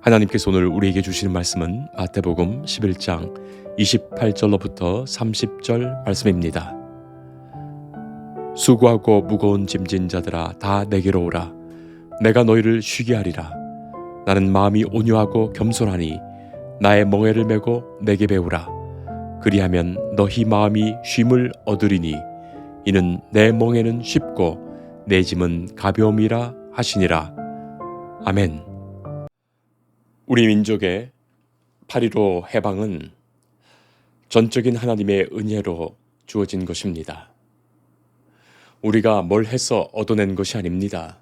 하나님께서 오늘 우리에게 주시는 말씀은 마태복음 11장 28절로부터 30절 말씀입니다. 수고하고 무거운 짐진 자들아 다 내게로 오라. 내가 너희를 쉬게 하리라. 나는 마음이 온유하고 겸손하니 나의 멍에를 메고 내게 배우라. 그리하면 너희 마음이 쉼을 얻으리니 이는 내 멍에는 쉽고 내 짐은 가벼움이라 하시니라. 아멘. 우리 민족의 8.15 해방은 전적인 하나님의 은혜로 주어진 것입니다. 우리가 뭘 해서 얻어낸 것이 아닙니다.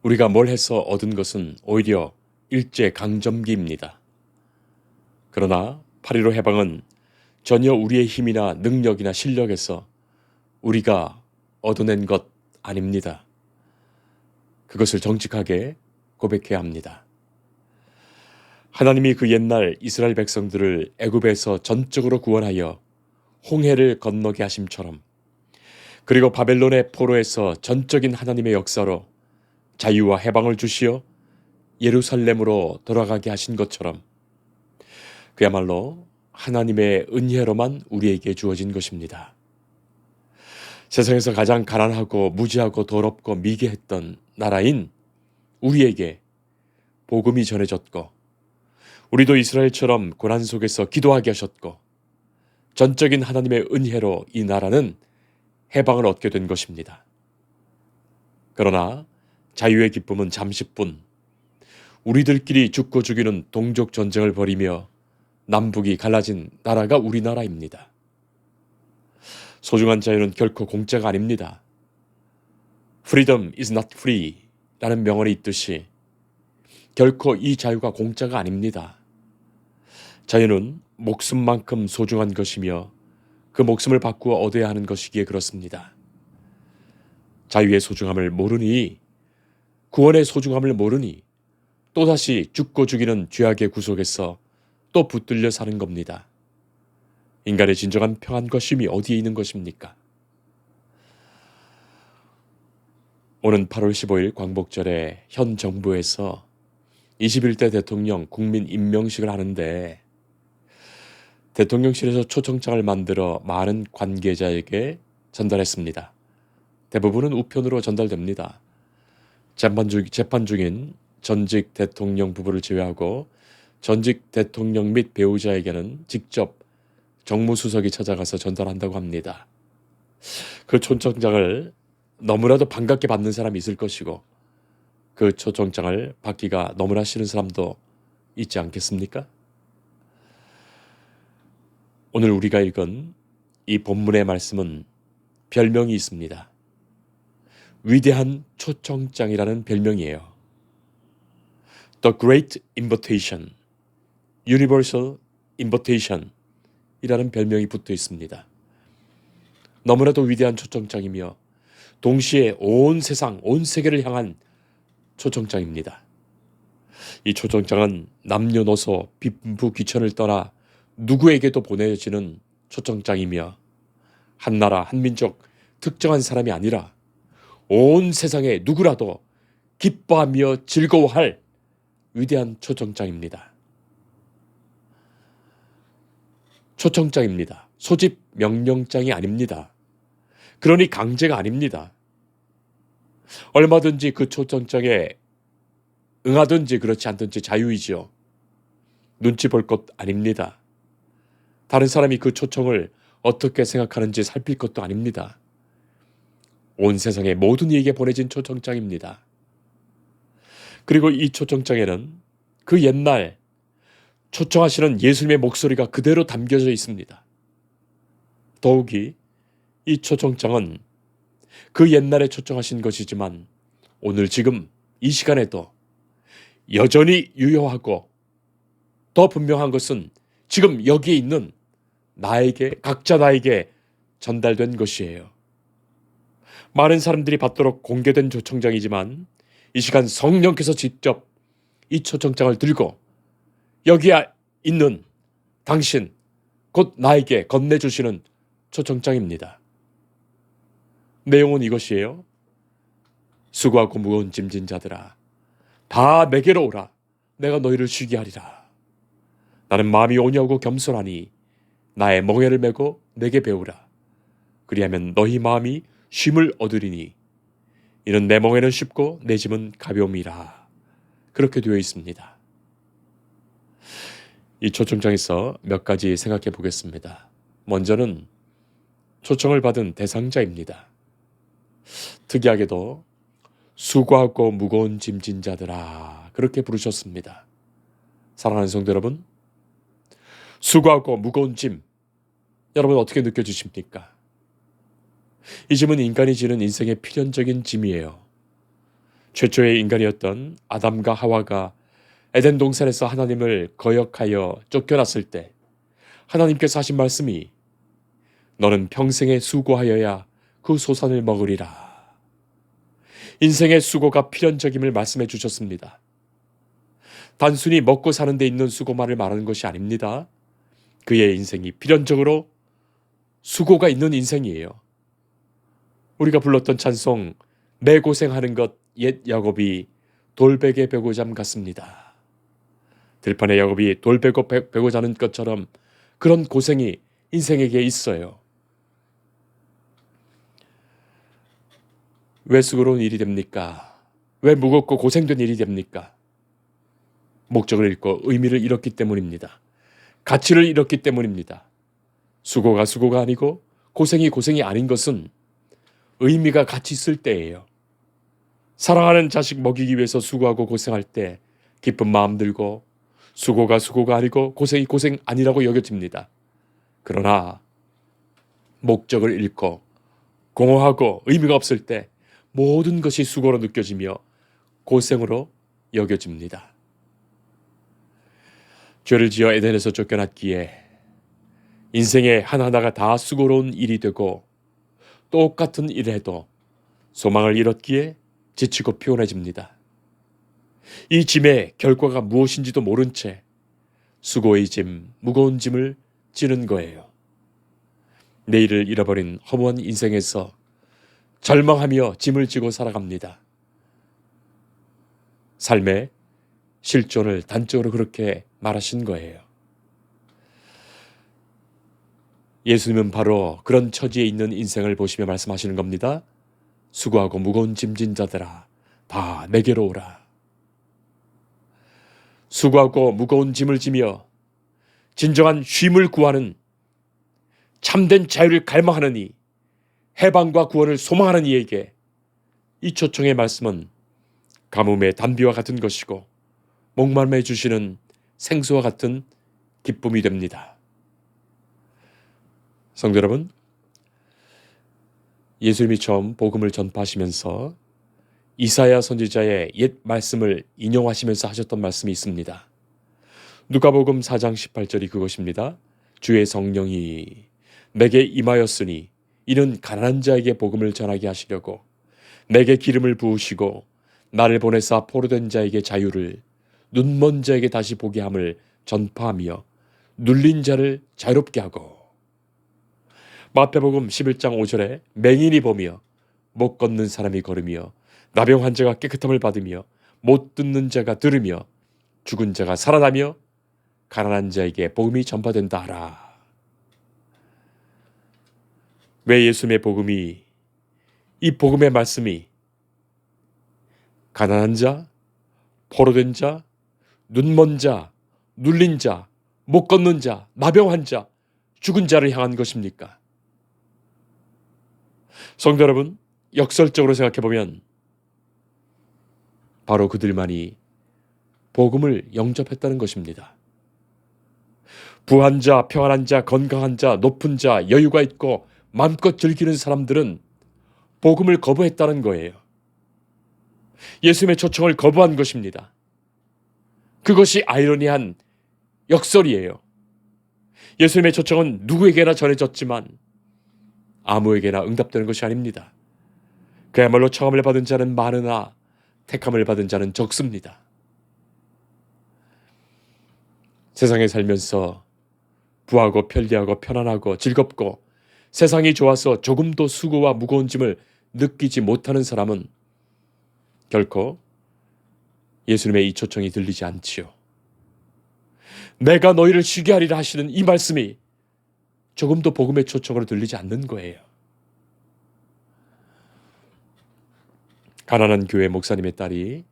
우리가 뭘 해서 얻은 것은 오히려 일제강점기입니다. 그러나 8.15 해방은 전혀 우리의 힘이나 능력이나 실력에서 우리가 얻어낸 것 아닙니다. 그것을 정직하게 고백해야 합니다. 하나님이 그 옛날 이스라엘 백성들을 애굽에서 전적으로 구원하여 홍해를 건너게 하심처럼, 그리고 바벨론의 포로에서 전적인 하나님의 역사로 자유와 해방을 주시어 예루살렘으로 돌아가게 하신 것처럼 그야말로 하나님의 은혜로만 우리에게 주어진 것입니다. 세상에서 가장 가난하고 무지하고 더럽고 미개했던 나라인 우리에게 복음이 전해졌고, 우리도 이스라엘처럼 고난 속에서 기도하게 하셨고, 전적인 하나님의 은혜로 이 나라는 해방을 얻게 된 것입니다. 그러나 자유의 기쁨은 잠시뿐, 우리들끼리 죽고 죽이는 동족 전쟁을 벌이며 남북이 갈라진 나라가 우리나라입니다. 소중한 자유는 결코 공짜가 아닙니다. Freedom is not free 라는 명언이 있듯이 결코 이 자유가 공짜가 아닙니다. 자유는 목숨만큼 소중한 것이며 그 목숨을 바꾸어 얻어야 하는 것이기에 그렇습니다. 자유의 소중함을 모르니, 구원의 소중함을 모르니 또다시 죽고 죽이는 죄악의 구속에서 또 붙들려 사는 겁니다. 인간의 진정한 평안과 쉼이 어디에 있는 것입니까? 오는 8월 15일 광복절에 현 정부에서 21대 대통령 국민 임명식을 하는데, 대통령실에서 초청장을 만들어 많은 관계자에게 전달했습니다. 대부분은 우편으로 전달됩니다. 재판 중인 전직 대통령 부부를 제외하고 전직 대통령 및 배우자에게는 직접 정무수석이 찾아가서 전달한다고 합니다. 그 초청장을 너무나도 반갑게 받는 사람이 있을 것이고, 그 초청장을 받기가 너무나 싫은 사람도 있지 않겠습니까? 오늘 우리가 읽은 이 본문의 말씀은 별명이 있습니다. 위대한 초청장이라는 별명이에요. The Great Invitation, Universal Invitation 이라는 별명이 붙어 있습니다. 너무나도 위대한 초청장이며 동시에 온 세상, 온 세계를 향한 초청장입니다. 이 초청장은 남녀노소, 빈부 귀천을 떠나 누구에게도 보내지는 초청장이며, 한 나라, 한 민족, 특정한 사람이 아니라 온 세상의 누구라도 기뻐하며 즐거워할 위대한 초청장입니다. 초청장입니다. 소집 명령장이 아닙니다. 그러니 강제가 아닙니다. 얼마든지 그 초청장에 응하든지 그렇지 않든지 자유이지요. 눈치 볼 것 아닙니다. 다른 사람이 그 초청을 어떻게 생각하는지 살필 것도 아닙니다. 온 세상의 모든 이에게 보내진 초청장입니다. 그리고 이 초청장에는 그 옛날 초청하시는 예수님의 목소리가 그대로 담겨져 있습니다. 더욱이 이 초청장은 그 옛날에 초청하신 것이지만 오늘 지금 이 시간에도 여전히 유효하고, 더 분명한 것은 지금 여기에 있는 나에게, 각자 나에게 전달된 것이에요. 많은 사람들이 받도록 공개된 초청장이지만 이 시간 성령께서 직접 이 초청장을 들고 여기에 있는 당신, 곧 나에게 건네주시는 초청장입니다. 내용은 이것이에요. 수고하고 무거운 짐진 자들아 다 내게로 오라. 내가 너희를 쉬게 하리라. 나는 마음이 온유하고 겸손하니 나의 멍에를 메고 내게 배우라. 그리하면 너희 마음이 쉼을 얻으리니 이는 내 멍에는 쉽고 내 짐은 가벼움이라. 그렇게 되어 있습니다. 이 초청장에서 몇 가지 생각해 보겠습니다. 먼저는 초청을 받은 대상자입니다. 특이하게도 수고하고 무거운 짐진 자들아, 그렇게 부르셨습니다. 사랑하는 성도 여러분, 수고하고 무거운 짐, 여러분 어떻게 느껴지십니까? 이 짐은 인간이 지는 인생의 필연적인 짐이에요. 최초의 인간이었던 아담과 하와가 에덴 동산에서 하나님을 거역하여 쫓겨났을 때 하나님께서 하신 말씀이 너는 평생에 수고하여야 그 소산을 먹으리라. 인생의 수고가 필연적임을 말씀해 주셨습니다. 단순히 먹고 사는 데 있는 수고만을 말하는 것이 아닙니다. 그의 인생이 필연적으로 수고가 있는 인생이에요. 우리가 불렀던 찬송 내 고생하는 것 옛 야곱이 돌베개 베고 잠 같습니다. 들판에 야곱이 돌 베고 자는 것처럼 그런 고생이 인생에게 있어요. 왜 수고로운 일이 됩니까? 왜 무겁고 고생된 일이 됩니까? 목적을 잃고 의미를 잃었기 때문입니다. 가치를 잃었기 때문입니다. 수고가 아니고 고생이 아닌 것은 의미가 같이 있을 때예요. 사랑하는 자식 먹이기 위해서 수고하고 고생할 때 기쁜 마음 들고 수고가 아니고 고생 아니라고 여겨집니다. 그러나 목적을 잃고 공허하고 의미가 없을 때 모든 것이 수고로 느껴지며 고생으로 여겨집니다. 죄를 지어 에덴에서 쫓겨났기에 인생의 하나하나가 다 수고로운 일이 되고 똑같은 일을 해도 소망을 잃었기에 지치고 피곤해집니다. 이 짐의 결과가 무엇인지도 모른 채 수고의 짐, 무거운 짐을 지는 거예요. 내일을 잃어버린 허무한 인생에서 절망하며 짐을 지고 살아갑니다. 삶의 실존을 단적으로 그렇게 말하신 거예요. 예수님은 바로 그런 처지에 있는 인생을 보시며 말씀하시는 겁니다. 수고하고 무거운 짐진 자들아, 다 내게로 오라. 수고하고 무거운 짐을 지며 진정한 쉼을 구하는 참된 자유를 갈망하는 이, 해방과 구원을 소망하는 이에게 이 초청의 말씀은 가뭄의 단비와 같은 것이고 목마름에 주시는 생수와 같은 기쁨이 됩니다. 성도 여러분, 예수님이 처음 복음을 전파하시면서 이사야 선지자의 옛 말씀을 인용하시면서 하셨던 말씀이 있습니다. 누가복음 4장 18절이 그것입니다. 주의 성령이 내게 임하였으니 이는 가난한 자에게 복음을 전하게 하시려고 내게 기름을 부으시고 나를 보내사 포로된 자에게 자유를 눈먼 자에게 다시 보게 함을 전파하며 눌린 자를 자유롭게 하고 마태복음 11장 5절에 맹인이 보며 못 걷는 사람이 걸으며 나병 환자가 깨끗함을 받으며 못 듣는 자가 들으며 죽은 자가 살아나며 가난한 자에게 복음이 전파된다 하라. 왜 예수님의 복음이, 이 복음의 말씀이 가난한 자, 포로된 자, 눈먼 자, 눌린 자, 못 걷는 자, 나병 환자, 죽은 자를 향한 것입니까? 성도 여러분, 역설적으로 생각해보면 바로 그들만이 복음을 영접했다는 것입니다. 부한 자, 평안한 자, 건강한 자, 높은 자, 여유가 있고 마음껏 즐기는 사람들은 복음을 거부했다는 거예요. 예수님의 초청을 거부한 것입니다. 그것이 아이러니한 역설이에요. 예수님의 초청은 누구에게나 전해졌지만 아무에게나 응답되는 것이 아닙니다. 그야말로 청함을 받은 자는 많으나 택함을 받은 자는 적습니다. 세상에 살면서 부하고 편리하고 편안하고 즐겁고 세상이 좋아서 조금도 수고와 무거운 짐을 느끼지 못하는 사람은 결코 예수님의 이 초청이 들리지 않지요. 내가 너희를 쉬게 하리라 하시는 이 말씀이 조금도 복음의 초청으로 들리지 않는 거예요. 가난한 교회 목사님의 딸이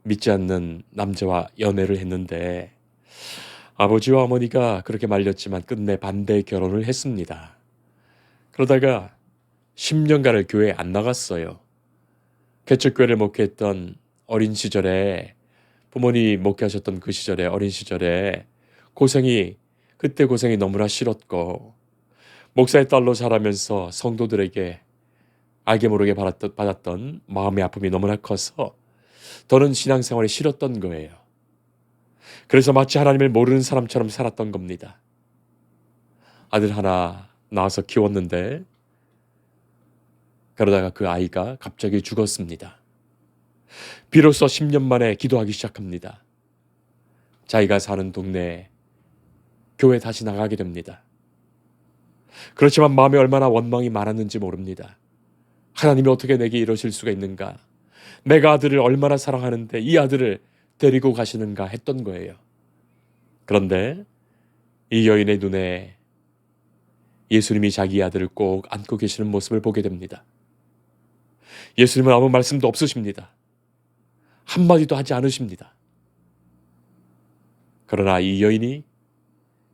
믿지 않는 남자와 연애를 했는데 아버지와 어머니가 그렇게 말렸지만 끝내 반대 결혼을 했습니다. 그러다가 10년간을 교회에 안 나갔어요. 개척교회를 목회했던 어린 시절에 부모님이 목회하셨던 그 시절에 어린 시절에 그때 고생이 너무나 싫었고 목사의 딸로 자라면서 성도들에게 알게 모르게 받았던 마음의 아픔이 너무나 커서 더는 신앙생활이 싫었던 거예요. 그래서 마치 하나님을 모르는 사람처럼 살았던 겁니다. 아들 하나 낳아서 키웠는데 그러다가 그 아이가 갑자기 죽었습니다. 비로소 10년 만에 기도하기 시작합니다. 자기가 사는 동네에 교회 다시 나가게 됩니다. 그렇지만 마음에 얼마나 원망이 많았는지 모릅니다. 하나님이 어떻게 내게 이러실 수가 있는가? 내가 아들을 얼마나 사랑하는데 이 아들을 데리고 가시는가 했던 거예요. 그런데 이 여인의 눈에 예수님이 자기 아들을 꼭 안고 계시는 모습을 보게 됩니다. 예수님은 아무 말씀도 없으십니다. 한마디도 하지 않으십니다. 그러나 이 여인이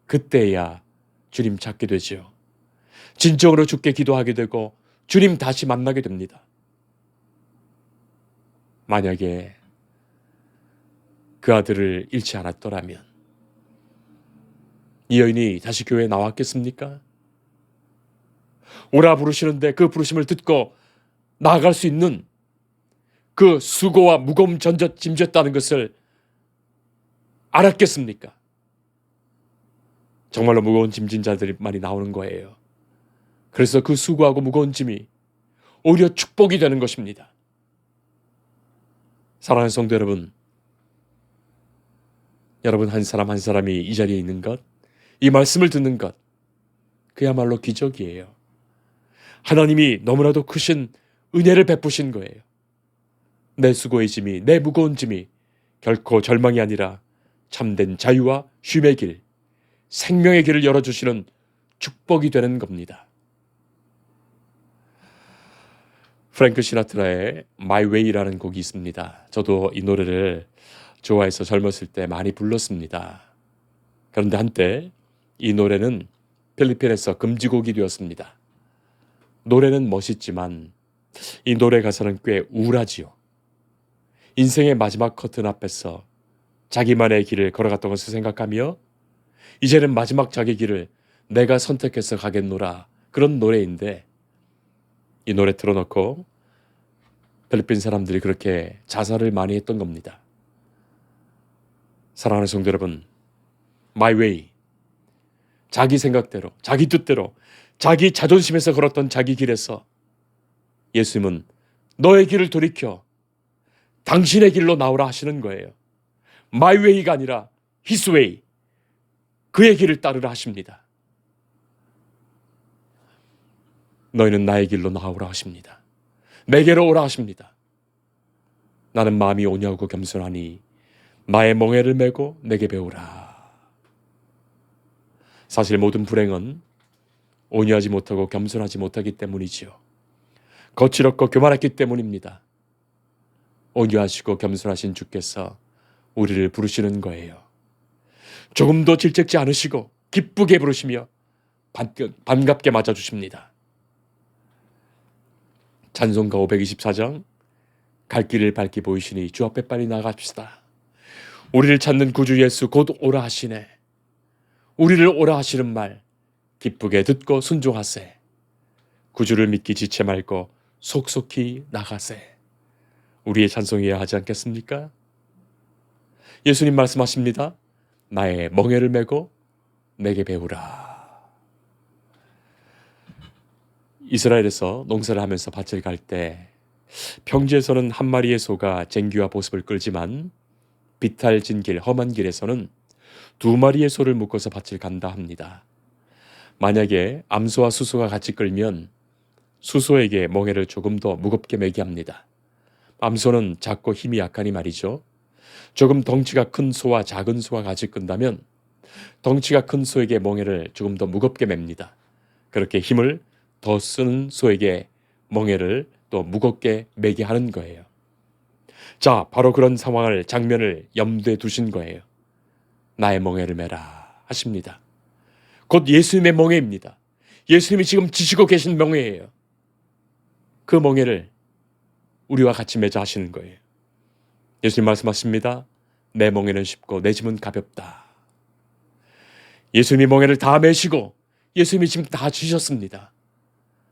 그때야 주님 찾게 되지요. 진정으로 주께 기도하게 되고 주님 다시 만나게 됩니다. 만약에 그 아들을 잃지 않았더라면 이 여인이 다시 교회에 나왔겠습니까? 오라 부르시는데 그 부르심을 듣고 나아갈 수 있는 그 수고와 무거움 짐졌다는 것을 알았겠습니까? 정말로 무거운 짐진 자들이 많이 나오는 거예요. 그래서 그 수고하고 무거운 짐이 오히려 축복이 되는 것입니다. 사랑하는 성도 여러분, 여러분 한 사람 한 사람이 이 자리에 있는 것, 이 말씀을 듣는 것, 그야말로 기적이에요. 하나님이 너무나도 크신 은혜를 베푸신 거예요. 내 수고의 짐이, 내 무거운 짐이 결코 절망이 아니라 참된 자유와 쉼의 길, 생명의 길을 열어주시는 축복이 되는 겁니다. 프랭크 시나트라의 My Way라는 곡이 있습니다. 저도 이 노래를 좋아해서 젊었을 때 많이 불렀습니다. 그런데 한때 이 노래는 필리핀에서 금지곡이 되었습니다. 노래는 멋있지만 이 노래 가사는 꽤 우울하지요. 인생의 마지막 커튼 앞에서 자기만의 길을 걸어갔던 것을 생각하며 이제는 마지막 자기 길을 내가 선택해서 가겠노라, 그런 노래인데 이 노래 틀어놓고 필리핀 사람들이 그렇게 자살을 많이 했던 겁니다. 사랑하는 성도 여러분, My Way, 자기 생각대로, 자기 뜻대로, 자기 자존심에서 걸었던 자기 길에서 예수님은 너의 길을 돌이켜 당신의 길로 나오라 하시는 거예요. My Way가 아니라 His Way, 그의 길을 따르라 하십니다. 너희는 나의 길로 나오라 하십니다. 내게로 오라 하십니다. 나는 마음이 온유하고 겸손하니 나의 멍에를 메고 내게 배우라. 사실 모든 불행은 온유하지 못하고 겸손하지 못하기 때문이지요. 거칠었고 교만했기 때문입니다. 온유하시고 겸손하신 주께서 우리를 부르시는 거예요. 조금도 질책지 않으시고 기쁘게 부르시며 반갑게 맞아주십니다. 찬송가 524장, 갈 길을 밝히 보이시니 주 앞에 빨리 나갑시다. 우리를 찾는 구주 예수 곧 오라 하시네. 우리를 오라 하시는 말 기쁘게 듣고 순종하세. 구주를 믿기 지체 말고 속속히 나가세. 우리의 찬송이어야 하지 않겠습니까? 예수님 말씀하십니다. 나의 멍에를 메고 내게 배우라. 이스라엘에서 농사를 하면서 밭을 갈 때 평지에서는 한 마리의 소가 쟁기와 보습을 끌지만 비탈진 길, 험한 길에서는 두 마리의 소를 묶어서 밭을 간다 합니다. 만약에 암소와 수소가 같이 끌면 수소에게 멍에를 조금 더 무겁게 매게 합니다. 암소는 작고 힘이 약하니 말이죠. 조금 덩치가 큰 소와 작은 소가 같이 끈다면 덩치가 큰 소에게 멍에를 조금 더 무겁게 맵니다. 그렇게 힘을 더 쓰는 소에게 멍에를 또 무겁게 매게 하는 거예요. 자, 바로 그런 상황을 장면을 염두에 두신 거예요. 나의 멍에를 매라 하십니다. 곧 예수님의 멍에입니다. 예수님이 지금 지시고 계신 멍에예요. 그 멍에를 우리와 같이 매자 하시는 거예요. 예수님 말씀하십니다. 내 멍에는 쉽고 내 짐은 가볍다. 예수님이 멍에를 다 매시고 예수님이 짐 다 지셨습니다.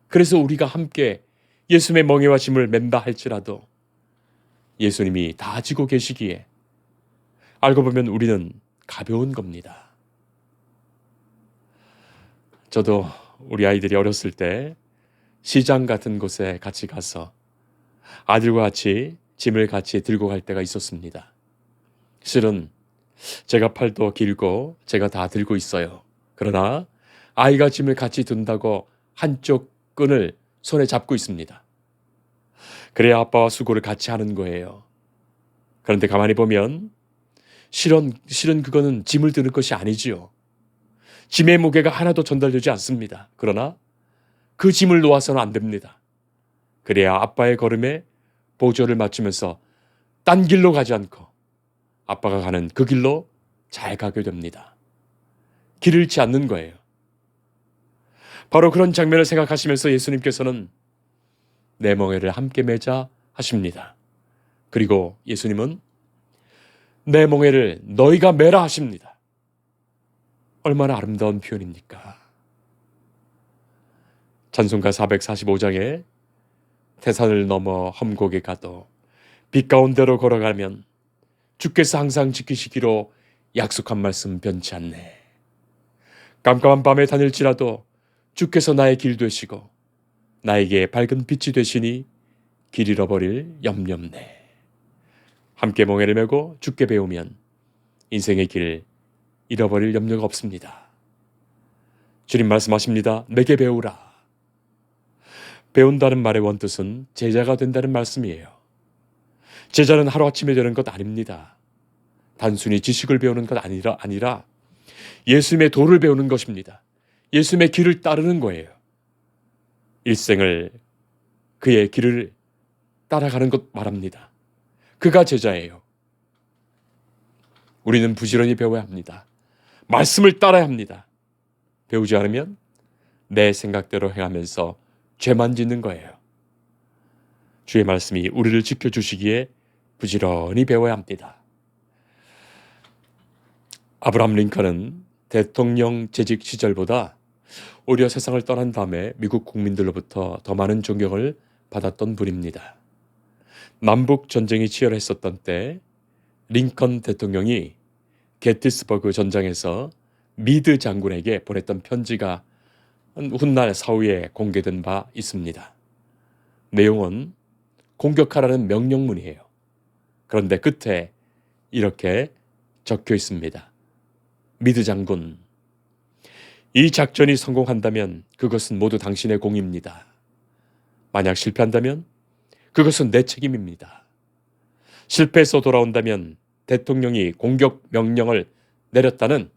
그래서 우리가 함께 예수님의 멍에와 짐을 맨다 할지라도 예수님이 다 지고 계시기에 알고 보면 우리는 가벼운 겁니다. 저도 우리 아이들이 어렸을 때 시장 같은 곳에 같이 가서 아들과 같이 짐을 같이 들고 갈 때가 있었습니다. 실은 제가 팔도 길고 제가 다 들고 있어요. 그러나 아이가 짐을 같이 든다고 한쪽 끈을 손에 잡고 있습니다. 그래야 아빠와 수고를 같이 하는 거예요. 그런데 가만히 보면 실은 그거는 짐을 드는 것이 아니지요. 짐의 무게가 하나도 전달되지 않습니다. 그러나 그 짐을 놓아서는 안 됩니다. 그래야 아빠의 걸음에 보조를 맞추면서 딴 길로 가지 않고 아빠가 가는 그 길로 잘 가게 됩니다. 길 잃지 않는 거예요. 바로 그런 장면을 생각하시면서 예수님께서는 내 멍에를 함께 매자 하십니다. 그리고 예수님은 내 멍에를 너희가 매라 하십니다. 얼마나 아름다운 표현입니까? 찬송가 445장에 태산을 넘어 험곡에 가도 빛 가운데로 걸어가면 주께서 항상 지키시기로 약속한 말씀 변치 않네. 깜깜한 밤에 다닐지라도 주께서 나의 길 되시고 나에게 밝은 빛이 되시니 길 잃어버릴 염려 없네. 함께 멍에를 메고 주께 배우면 인생의 길 잃어버릴 염려가 없습니다. 주님 말씀하십니다. 내게 배우라. 배운다는 말의 원뜻은 제자가 된다는 말씀이에요. 제자는 하루아침에 되는 것 아닙니다. 단순히 지식을 배우는 것 아니라 예수님의 도를 배우는 것입니다. 예수님의 길을 따르는 거예요. 일생을 그의 길을 따라가는 것 말합니다. 그가 제자예요. 우리는 부지런히 배워야 합니다. 말씀을 따라야 합니다. 배우지 않으면 내 생각대로 행하면서 죄만 짓는 거예요. 주의 말씀이 우리를 지켜주시기에 부지런히 배워야 합니다. 아브라함 링컨은 대통령 재직 시절보다 오히려 세상을 떠난 다음에 미국 국민들로부터 더 많은 존경을 받았던 분입니다. 남북 전쟁이 치열했었던 때 링컨 대통령이 게티스버그 전장에서 미드 장군에게 보냈던 편지가 훗날 사후에 공개된 바 있습니다. 내용은 공격하라는 명령문이에요. 그런데 끝에 이렇게 적혀 있습니다. 미드 장군, 이 작전이 성공한다면 그것은 모두 당신의 공입니다. 만약 실패한다면 그것은 내 책임입니다. 실패해서 돌아온다면 대통령이 공격 명령을 내렸다는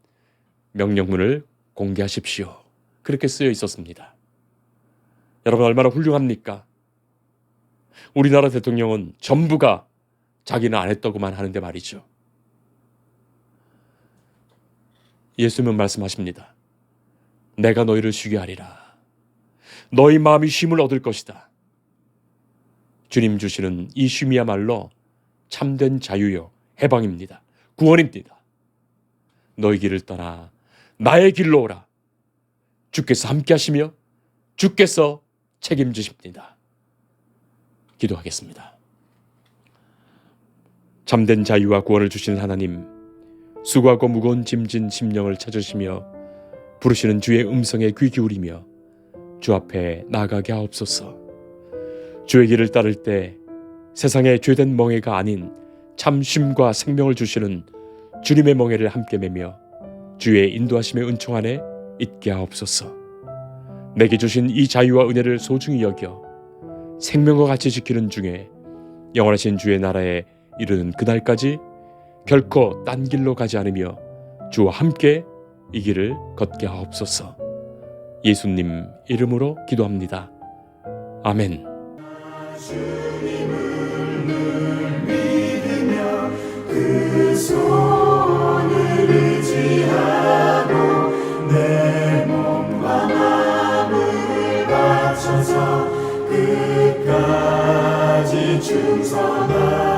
명령문을 공개하십시오. 그렇게 쓰여 있었습니다. 여러분 얼마나 훌륭합니까? 우리나라 대통령은 전부가 자기는 안 했다고만 하는데 말이죠. 예수님은 말씀하십니다. 내가 너희를 쉬게 하리라. 너희 마음이 쉼을 얻을 것이다. 주님 주시는 이 쉼이야말로 참된 자유요 해방입니다. 구원입니다. 너희 길을 떠나 나의 길로 오라. 주께서 함께 하시며 주께서 책임지십니다. 기도하겠습니다. 참된 자유와 구원을 주시는 하나님, 수고하고 무거운 짐진 심령을 찾으시며 부르시는 주의 음성에 귀 기울이며 주 앞에 나아가게 하옵소서. 주의 길을 따를 때 세상의 죄된 멍에가 아닌 참 쉼과 생명을 주시는 주님의 멍에를 함께 매며 주의 인도하심의 은총 안에 있게 하옵소서. 내게 주신 이 자유와 은혜를 소중히 여겨 생명과 같이 지키는 중에 영원하신 주의 나라에 이르는 그날까지 결코 딴 길로 가지 않으며 주와 함께 이 길을 걷게 하옵소서. 예수님 이름으로 기도합니다. 아멘. 주님을 늘 믿으며 그 손을 의지하고 내 몸과 마음을 바쳐서 끝까지 충성하리.